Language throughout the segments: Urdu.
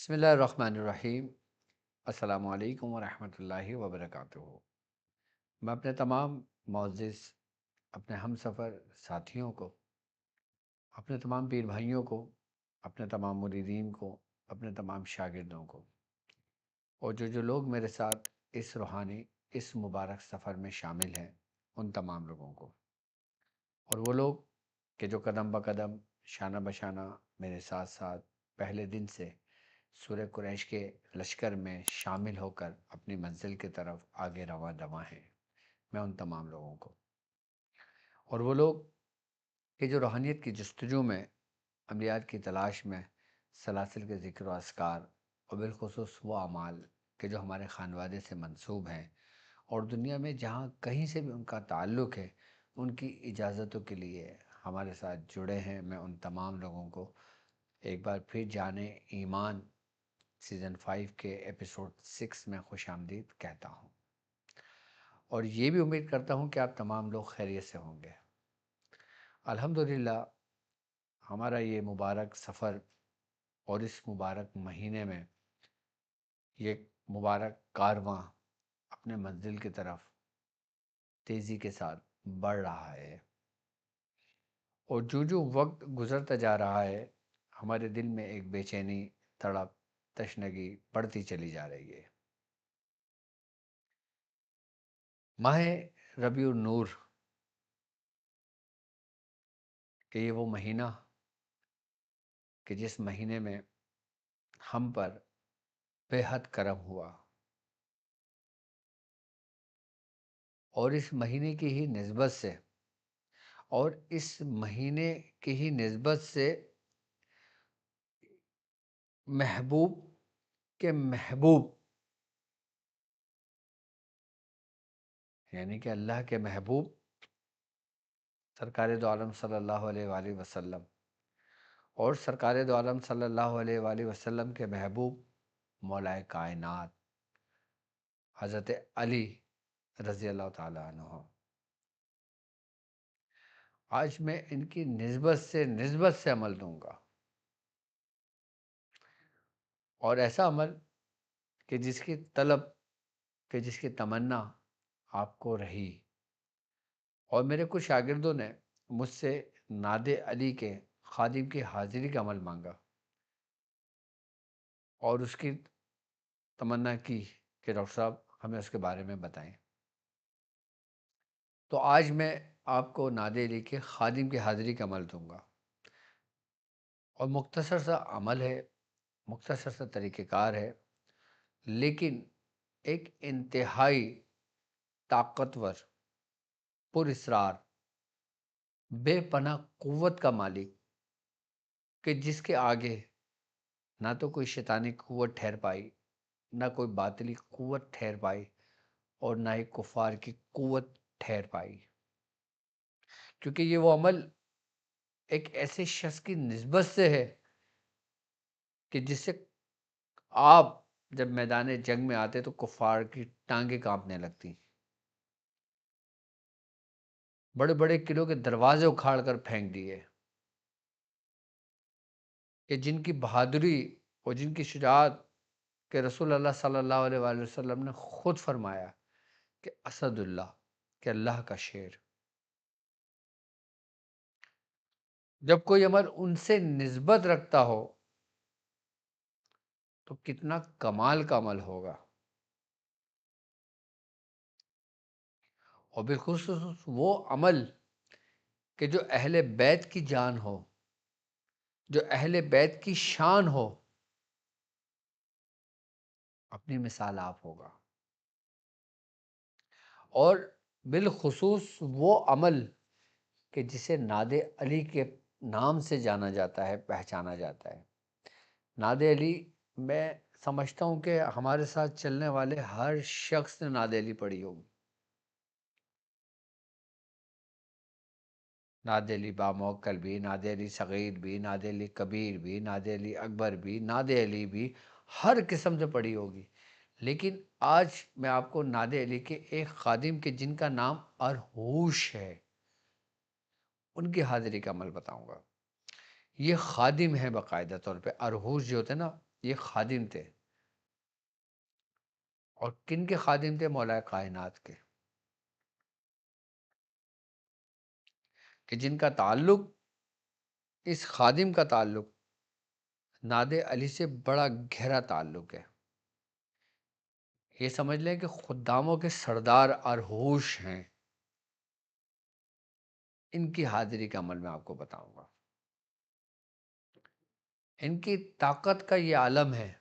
بسم اللہ الرحمن الرحیم۔ السلام علیکم ورحمۃ اللہ وبرکاتہ۔ میں اپنے تمام معزز اپنے ہم سفر ساتھیوں کو، اپنے تمام پیر بھائیوں کو، اپنے تمام مریدین کو، اپنے تمام شاگردوں کو، اور جو لوگ میرے ساتھ اس مبارک سفر میں شامل ہیں، ان تمام لوگوں کو، اور وہ لوگ کہ جو قدم بقدم شانہ بشانہ میرے ساتھ ساتھ پہلے دن سے سورہ قریش کے لشکر میں شامل ہو کر اپنی منزل کی طرف آگے رواں دواں ہیں، میں ان تمام لوگوں کو، اور وہ لوگ کہ جو روحانیت کی جستجو میں، عملیات کی تلاش میں، سلاسل کے ذکر و اذکار اور بالخصوص وہ اعمال کہ جو ہمارے خانوادے سے منسوب ہیں اور دنیا میں جہاں کہیں سے بھی ان کا تعلق ہے، ان کی اجازتوں کے لیے ہمارے ساتھ جڑے ہیں، میں ان تمام لوگوں کو ایک بار پھر جانے ایمان سیزن 5 کے ایپیسوڈ 6 میں خوش آمدید کہتا ہوں، اور یہ بھی امید کرتا ہوں کہ آپ تمام لوگ خیریت سے ہوں گے۔ الحمدللہ ہمارا یہ مبارک سفر اور اس مبارک مہینے میں یہ مبارک کارواں اپنے منزل کی طرف تیزی کے ساتھ بڑھ رہا ہے، اور جو وقت گزرتا جا رہا ہے ہمارے دل میں ایک بے چینی، تڑپ، تشنگی بڑھتی چلی جا رہی ہے۔ ماہ ربیع النور کہ یہ وہ مہینہ کہ جس مہینے میں ہم پر بے حد کرم ہوا، اور اس مہینے کی ہی نسبت سے محبوب کے محبوب، یعنی کہ اللہ کے محبوب سرکار دو عالم صلی اللہ علیہ وآلہ وسلم اور سرکار دو عالم صلی اللہ علیہ وآلہ وسلم کے محبوب مولا کائنات حضرت علی رضی اللہ تعالیٰ عنہ، آج میں ان کی نسبت سے عمل دوں گا، اور ایسا عمل کہ جس کی طلب، کہ جس کی تمنا آپ کو رہی، اور میرے کچھ شاگردوں نے مجھ سے ناد علی کے خادم کی حاضری کا عمل مانگا، اور اس کی تمنا کی کہ ڈاکٹر صاحب ہمیں اس کے بارے میں بتائیں۔ تو آج میں آپ کو ناد علی کے خادم کی حاضری کا عمل دوں گا، اور مختصر سا عمل ہے، مختصر سا طریقہ کار ہے، لیکن ایک انتہائی طاقتور، پر اسرار، بے پناہ قوت کا مالک کہ جس کے آگے نہ تو کوئی شیطانی قوت ٹھہر پائی، نہ کوئی باطلی قوت ٹھہر پائی، اور نہ ہی کفار کی قوت ٹھہر پائی، کیونکہ یہ وہ عمل ایک ایسے شخص کی نسبت سے ہے کہ جس سے آپ جب میدان جنگ میں آتے تو کفار کی ٹانگیں کانپنے لگتی، بڑے بڑے قلعوں کے دروازے اکھاڑ کر پھینک دیے، کہ جن کی بہادری اور جن کی شجاعت کہ رسول اللہ صلی اللہ علیہ وآلہ وسلم نے خود فرمایا کہ اسد اللہ، کہ اللہ کا شیر، جب کوئی عمل ان سے نسبت رکھتا ہو تو کتنا کمال کا عمل ہوگا، اور بالخصوص وہ عمل کہ جو اہل بیت کی جان ہو، جو اہل بیت کی شان ہو، اپنی مثال آپ ہوگا، اور بالخصوص وہ عمل کہ جسے ناد علی کے نام سے جانا جاتا ہے، پہچانا جاتا ہے۔ ناد علی، میں سمجھتا ہوں کہ ہمارے ساتھ چلنے والے ہر شخص نے ناد علی پڑھی ہوگی، ناد علی باموکل بھی، ناد علی صغیر بھی، ناد علی کبیر بھی، ناد علی اکبر بھی، ناد علی بھی، ہر قسم سے پڑھی ہوگی، لیکن آج میں آپ کو ناد علی کے ایک خادم کے جن کا نام ارہوش ہے، ان کی حاضری کا عمل بتاؤں گا۔ یہ خادم ہے باقاعدہ طور پہ، ارہوش جو ہوتے ہیں نا، یہ خادم تھے، اور کن کے خادم تھے؟ مولا کائنات کے، کہ جن کا تعلق، اس خادم کا تعلق ناد علی سے بڑا گہرا تعلق ہے۔ یہ سمجھ لیں کہ خداموں کے سردار ارہوش ہیں، ان کی حاضری کا عمل میں آپ کو بتاؤں گا۔ ان کی طاقت کا یہ عالم ہے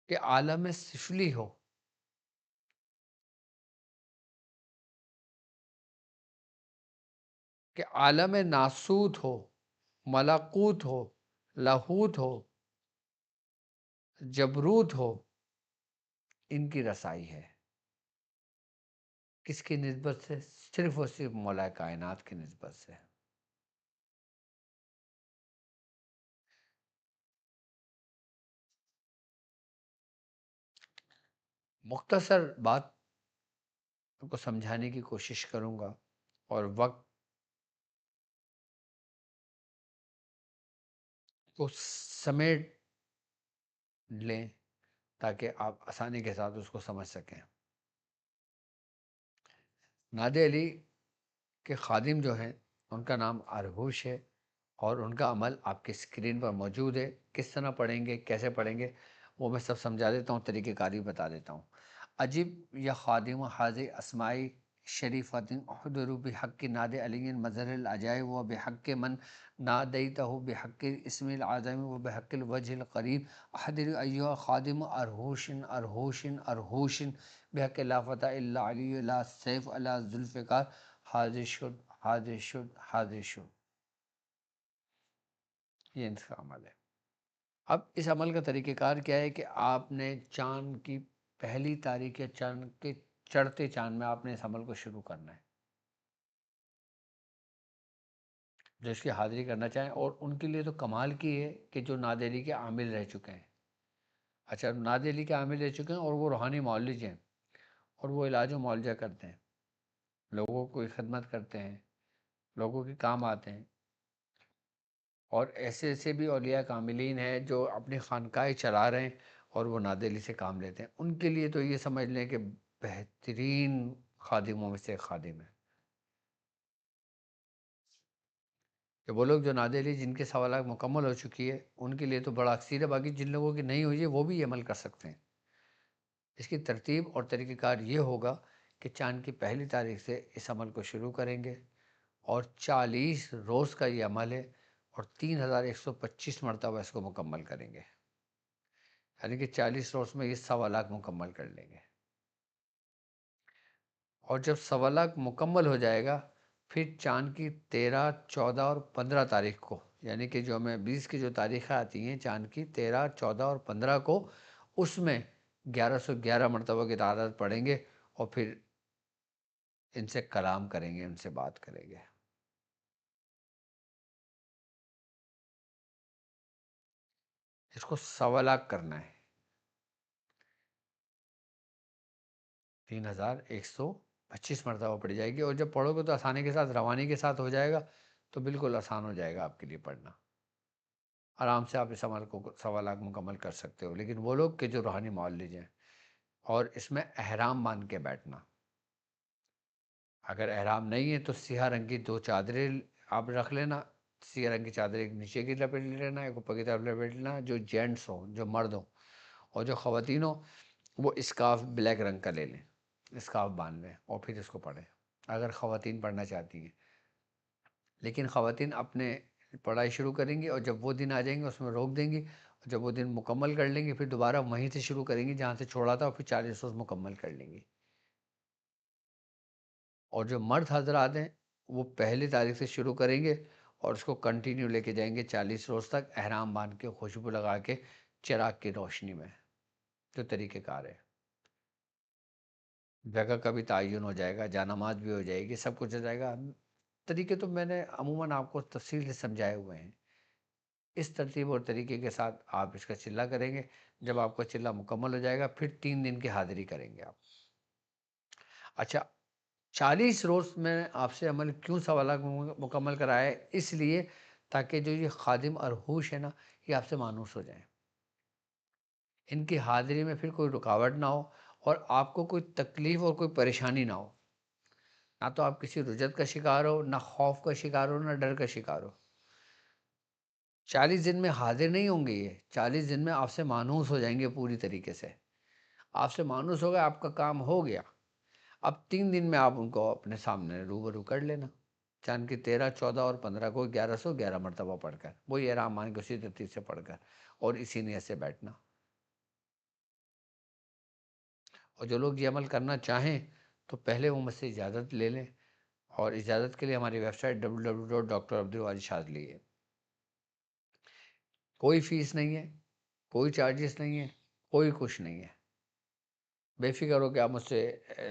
کہ عالم سفلی ہو، کہ عالم ناسوت ہو، ملکوت ہو، لاہوت ہو، جبروت ہو، ان کی رسائی ہے۔ کس کی نسبت سے؟ صرف اور صرف مولا کائنات کی نسبت سے۔ مختصر بات کو سمجھانے کی کوشش کروں گا، اور وقت کو سمیٹ لیں تاکہ آپ آسانی کے ساتھ اس کو سمجھ سکیں۔ ناد علی کے خادم جو ہیں ان کا نام ارہوش ہے، اور ان کا عمل آپ کی اسکرین پر موجود ہے۔ کس طرح پڑھیں گے، کیسے پڑھیں گے، وہ میں سب سمجھا دیتا ہوں، طریقہ کاری بتا دیتا ہوں۔ عجیب یا خادم حاضر اسمائی شریفت احضروا بحق ناد علی مظہر العجائب و بحق من نادیتہ بحق اسم العظم و بحق الوجہ القریب احضر ایہا خادم ارہوش ارہوش ارہوش بحق لا فتح الا علی لا سیف الا ذوالفقار، حاضر شد حاضر شد حاضر شد۔ یہ ان کا عمل ہے۔ اب اس عمل کا طریقہ کار کیا ہے کہ آپ نے چاند کی پہلی تاریخ یا چاند کے چڑھتے چاند میں آپ نے اس عمل کو شروع کرنا ہے، جو اس کی حاضری کرنا چاہیں۔ اور ان کے لیے تو کمال کی ہے کہ جو ناد علی کے عامل رہ چکے ہیں۔ اچھا، ناد علی کے عامل رہ چکے ہیں اور وہ روحانی معالج ہیں، اور وہ علاج و معالجہ کرتے ہیں، لوگوں کو خدمت کرتے ہیں، لوگوں کے کام آتے ہیں۔ اور ایسے ایسے بھی اولیاء کاملین ہیں جو اپنی خانقاہیں چلا رہے ہیں اور وہ ناد علی سے کام لیتے ہیں۔ ان کے لیے تو یہ سمجھ لیں کہ بہترین خادموں میں سے ایک خادم ہے، کہ وہ لوگ جو ناد علی جن کے سوالات مکمل ہو چکی ہے ان کے لیے تو بڑا اکثیر ہے، باقی جن لوگوں کی نہیں ہوئی ہے وہ بھی یہ عمل کر سکتے ہیں۔ اس کی ترتیب اور طریقہ کار یہ ہوگا کہ چاند کی پہلی تاریخ سے اس عمل کو شروع کریں گے، اور 40 روز کا یہ عمل ہے، اور 3125 مرتبہ اس کو مکمل کریں گے، یعنی کہ 40 روز میں یہ 1.25 مکمل کر لیں گے۔ اور جب 1.25 مکمل ہو جائے گا، پھر چاند کی 13، 14 اور 15 تاریخ کو، یعنی کہ جو ہمیں 20 کی جو تاریخیں آتی ہیں چاند کی 13، 14 اور 15 کو، اس میں 1111 مرتبہ کی تعداد پڑھیں گے، اور پھر ان سے کلام کریں گے، ان سے بات کریں گے۔ اس کو 1.25 کرنا ہے، 3125 مرتبہ پڑھی جائے گی، اور جب پڑھو گے تو آسانی کے ساتھ، روانی کے ساتھ ہو جائے گا، تو بالکل آسان ہو جائے گا آپ کے لیے پڑھنا۔ آرام سے آپ اس عمل کو 1.25 مکمل کر سکتے ہو۔ لیکن وہ لوگ کہ جو روحانی معالج ہیں، اور اس میں احرام باندھ کے بیٹھنا، اگر احرام نہیں ہے تو سیاہ رنگ کی 2 چادریں آپ رکھ لینا، سیاہ رنگ کی چادر ایک نیچے کی لپیٹ لینا، ایک اوپر کی طرف لپیٹ لینا، جو جینٹس ہوں، جو مرد ہوں، اور جو خواتین ہوں وہ اسکارف بلیک رنگ کا لے لیں، اسکارف باندھ لیں، اور پھر اس کو پڑھیں اگر خواتین پڑھنا چاہتی ہیں۔ لیکن خواتین اپنے پڑھائی شروع کریں گی، اور جب وہ دن آ جائیں گے اس میں روک دیں گی، اور جب وہ دن مکمل کر لیں گی پھر دوبارہ وہیں سے شروع کریں گی جہاں سے چھوڑا تھا، اور پھر 40 روز مکمل کر لیں گی۔ اور جو مرد حضرات ہیں وہ پہلی تاریخ سے شروع کریں گے، اور اس کو کنٹینیو لے کے جائیں گے 40 روز تک، احرام باندھ کے، خوشبو لگا کے، چراغ کی روشنی میں۔ جو طریقہ کار ہے، جگہ کا بھی تعین ہو جائے گا، جانماز بھی ہو جائے گی، سب کچھ ہو جائے گا۔ طریقے تو میں نے عموماً آپ کو تفصیل سے سمجھائے ہوئے ہیں۔ اس ترتیب اور طریقے کے ساتھ آپ اس کا چلہ کریں گے۔ جب آپ کا چلہ مکمل ہو جائے گا پھر 3 دن کی حاضری کریں گے آپ۔ اچھا، 40 روز میں آپ سے عمل کیوں 1.25 مکمل کرایا ہے؟ اس لیے تاکہ جو یہ خادم ارحوش ہے نا، یہ آپ سے مانوس ہو جائیں، ان کی حاضری میں پھر کوئی رکاوٹ نہ ہو، اور آپ کو کوئی تکلیف اور کوئی پریشانی نہ ہو، نہ تو آپ کسی رجت کا شکار ہو، نہ خوف کا شکار ہو، نہ ڈر کا شکار ہو۔ 40 دن میں حاضر نہیں ہوں گے، یہ 40 دن میں آپ سے مانوس ہو جائیں گے پوری طریقے سے، آپ سے مانوس ہو گیا، آپ کا کام ہو گیا۔ اب 3 دن میں آپ ان کو اپنے سامنے روبرو کر لینا، چاند کی 13، 14 اور 15 کو 1111 مرتبہ پڑھ کر، وہی احرام مان کے اسی ترتیب سے پڑھ کر، اور اسی نیت سے بیٹھنا۔ اور جو لوگ یہ عمل کرنا چاہیں تو پہلے وہ مجھ سے اجازت لے لیں، اور اجازت کے لیے ہماری ویب سائٹ www.drabdulwali ہے۔ کوئی فیس نہیں ہے، کوئی چارجز نہیں ہے، کوئی کچھ نہیں ہے، بے فکر ہو کہ آپ مجھ سے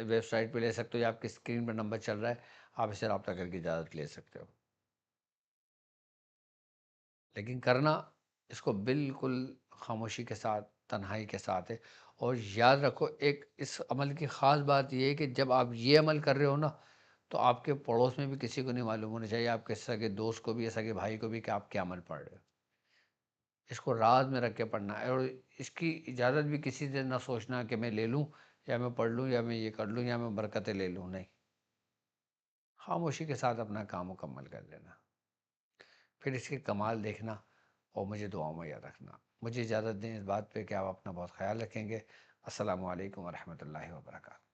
ویب سائٹ پہ لے سکتے ہو، یا آپ کی اسکرین پر نمبر چل رہا ہے، آپ اسے رابطہ کر کے اجازت لے سکتے ہو۔ لیکن کرنا اس کو بالکل خاموشی کے ساتھ، تنہائی کے ساتھ ہے۔ اور یاد رکھو، ایک اس عمل کی خاص بات یہ ہے کہ جب آپ یہ عمل کر رہے ہو نا، تو آپ کے پڑوس میں بھی کسی کو نہیں معلوم ہونا چاہیے، آپ کے سگے دوست کو بھی، سگے بھائی کو بھی، کہ آپ کیا عمل پڑھ رہے ہو۔ اس کو راز میں رکھ کے پڑھنا ہے، اور اس کی اجازت بھی کسی سے نہ سوچنا کہ میں لے لوں، یا میں پڑھ لوں، یا میں یہ کر لوں، یا میں برکتیں لے لوں، نہیں، خاموشی کے ساتھ اپنا کام مکمل کر لینا، پھر اس کے کمال دیکھنا، اور مجھے دعاؤں میں یاد رکھنا۔ مجھے اجازت دیں اس بات پہ کہ آپ اپنا بہت خیال رکھیں گے۔ السلام علیکم ورحمۃ اللہ وبرکاتہ۔